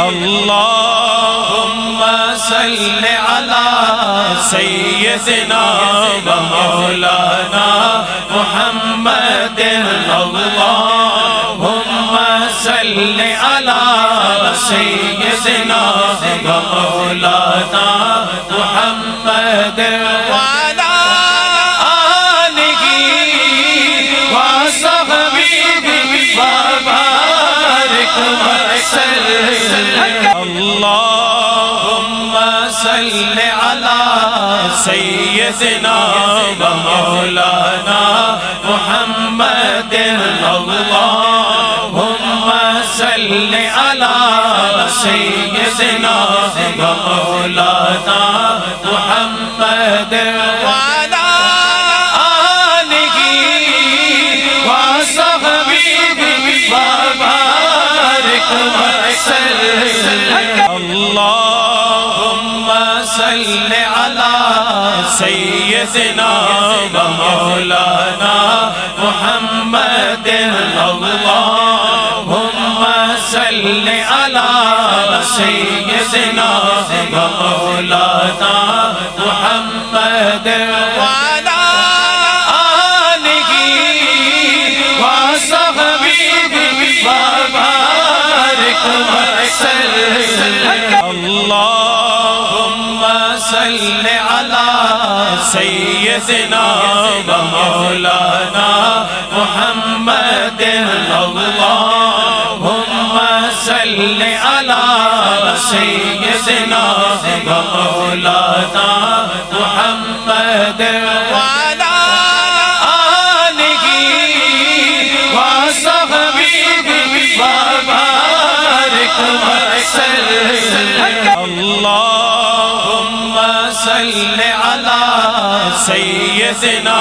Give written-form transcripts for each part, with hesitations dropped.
اللهم صل على سيدنا ومولانا محمد اللهم صل على سيدنا ومولانا محمد وعلى آله وصحبه وبارك وسلم اللهم صل على سيدنا ومولانا محمد اللهم صل على سيدنا ومولانا محمد وعلى آله وصحبه وبارك وسلم اللهم صل على سيدنا ومولانا محمد اللهم صل على سيدنا ومولانا محمد وعلى آله وصحبه وبارك وسلم اللهم صل على سيدنا ومولانا محمد اللهم صل على سيدنا ومولانا محمد وعلى آله وصحبه وبارك وسلم اللهم صل على سيدنا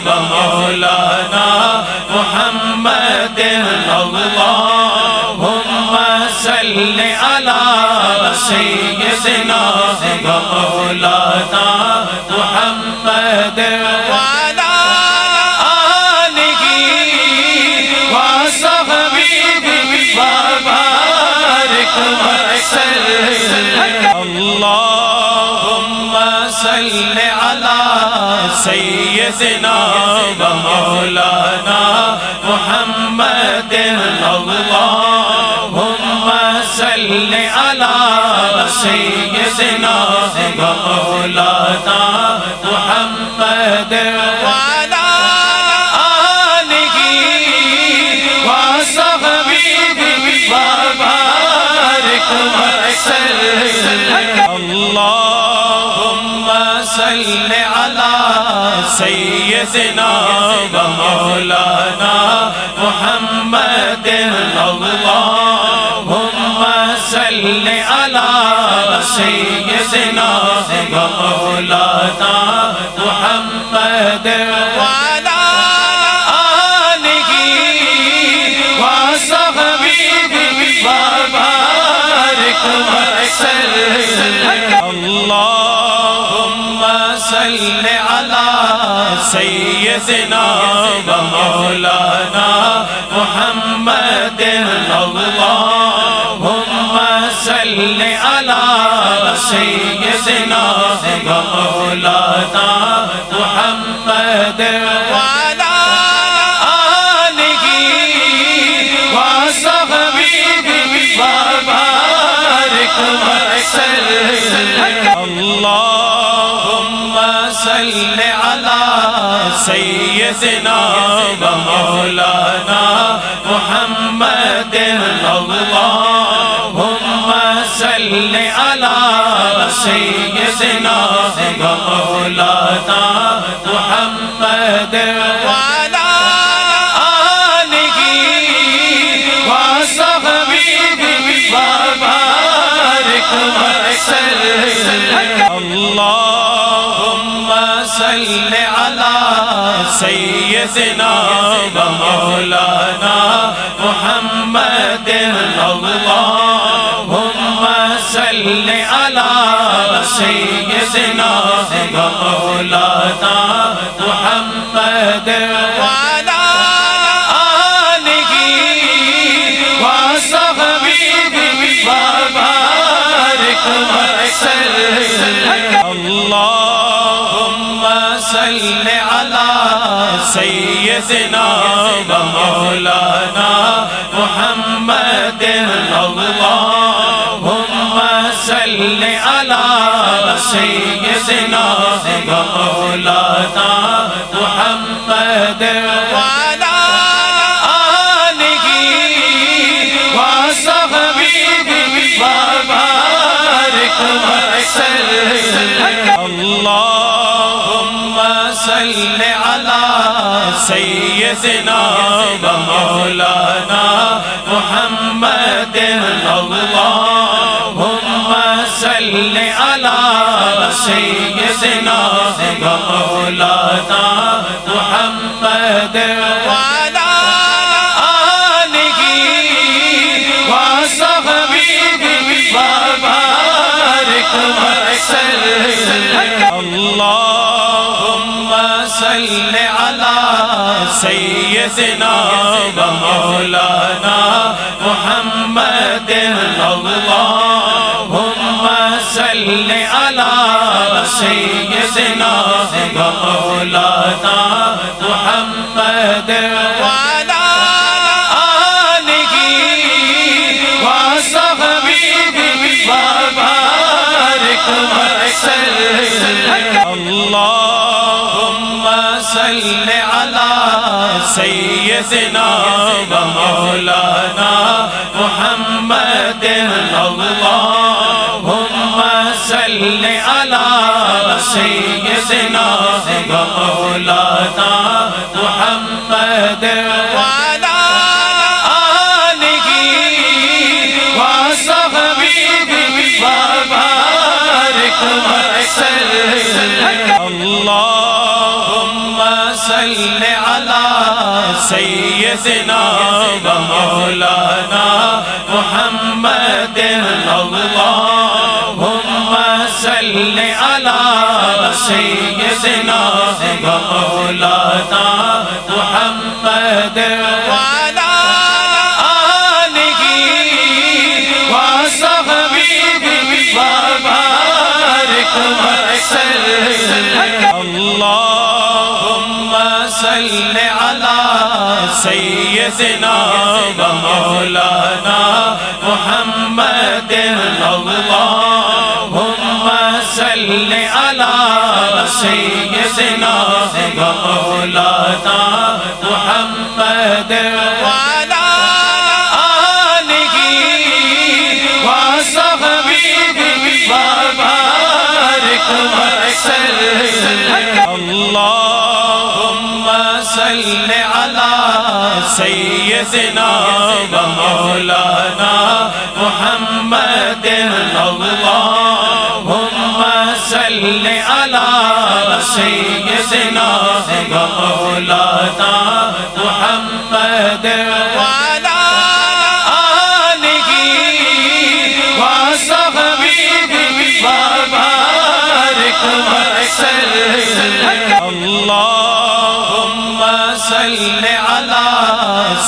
ومولانا محمد اللهم صل على سيدنا ومولانا محمد وعلى آله وصحبه وبارك وسلم اللهم صل على سيدنا ومولانا محمد اللهم صل على سيدنا ومولانا محمد وعلى آله وصحبه وبارك وسلم اللهم صل على سيدنا ومولانا محمد اللهم صل على سيدنا ومولانا محمد وعلى آله وصحبه وبارك وسلم اللهم صل على سيدنا ومولانا محمد اللهم صل على سيدنا ومولانا محمد وعلى آله وصحبه وبارك وسلم اللهم صل على سيدنا ومولانا محمد اللهم صل على سيدنا ومولانا محمد وعلى آله وصحبه وبارك وسلم اللهم صل على سيدنا ومولانا محمد اللهم صل على سيدنا ومولانا محمد وعلى آله وصحبه وبارك سيدنا ومولانا محمد اللهم صل على سيدنا ومولانا محمد وعلى آله وصحبه وبارك وسلم اللهم صل على سيدنا ومولانا محمد اللهم صل على سيدنا ومولانا محمد وعلى آله وصحبه وبارك وسلم اللهم صل على سيدنا ومولانا محمد اللهم صل على سيدنا ومولانا محمد وعلى آله وصحبه وبارك وسلم اللهم صل على سيدنا ومولانا محمد اللهم صل على سيدنا ومولانا محمد وعلى آله وصحبه وبارك وسلم اللهم صل على سيدنا ومولانا محمد اللهم صل على سيدنا ومولانا محمد وعلى آله وصحبه وبارك وسلم اللهم صل على سيدنا ومولانا محمد اللهم صل على سيدنا ومولانا محمد وعلى آله وصحبه وبارك وسلم اللهم صل على سيدنا ومولانا محمد اللهم صل على سيدنا ومولانا محمد وعلى آله وصحبه وبارك وسلم اللهم صل على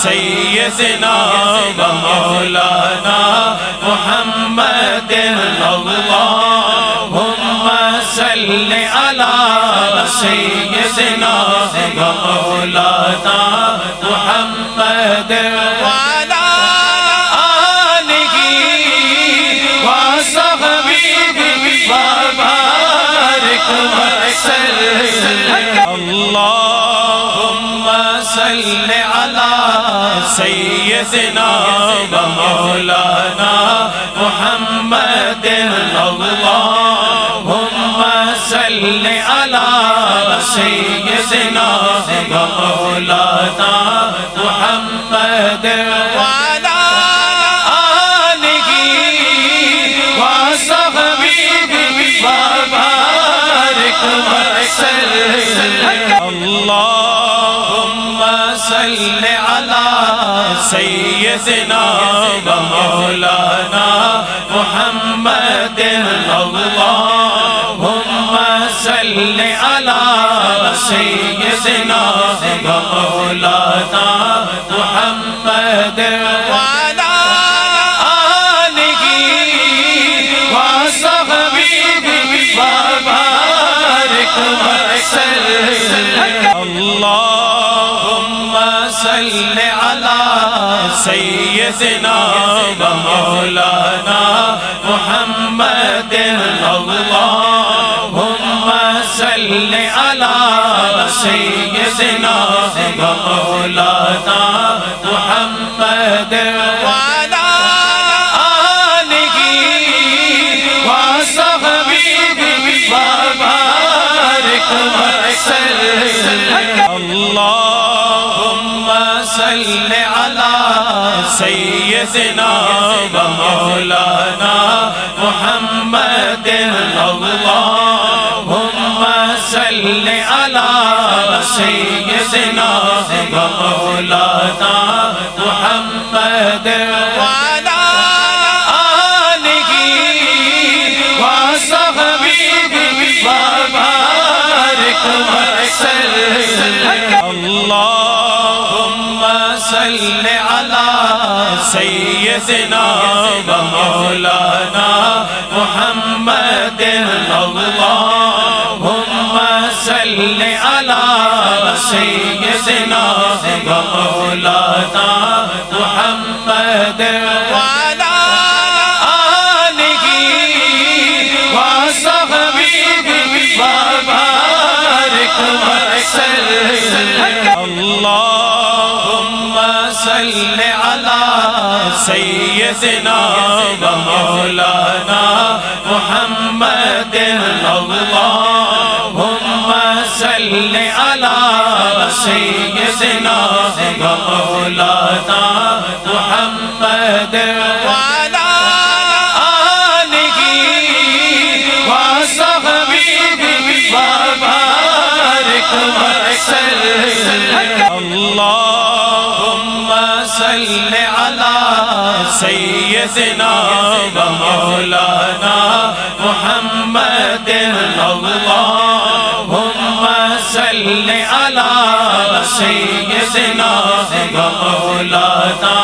سيدنا ومولانا محمد اللهم صل على سيدنا ومولانا محمد وعلى آله وصحبه وبارك وسلم اللهم صل على سيدنا ومولانا محمد اللهم صل على سيدنا ومولانا محمد وعلى آله وصحبه وبارك وسلم اللهم صل على سيدنا ومولانا محمد اللهم صل على سيدنا ومولانا محمد وعلى آله وصحبه وبارك وسلم الله سيدنا ومولانا محمد اللهم صل على سيدنا ومولانا محمد وعلى آله وصحبه وبارك وسلم اللهم صل على سيدنا ومولانا محمد اللهم صل على سيدنا ومولانا محمد وعلى آله وصحبه وبارك وسلم اللهم صل على سيدنا ومولانا محمد اللهم صل على سيدنا ومولانا محمد وعلى آله وصحبه وبارك وسلم اللهم صل على سيدنا ومولانا محمد اللهم صل على سيدنا ومولانا محمد وعلى آله وصحبه وبارك وسلم اللهم صل على سيدنا ومولانا محمد اللهم صل على سيدنا ومولانا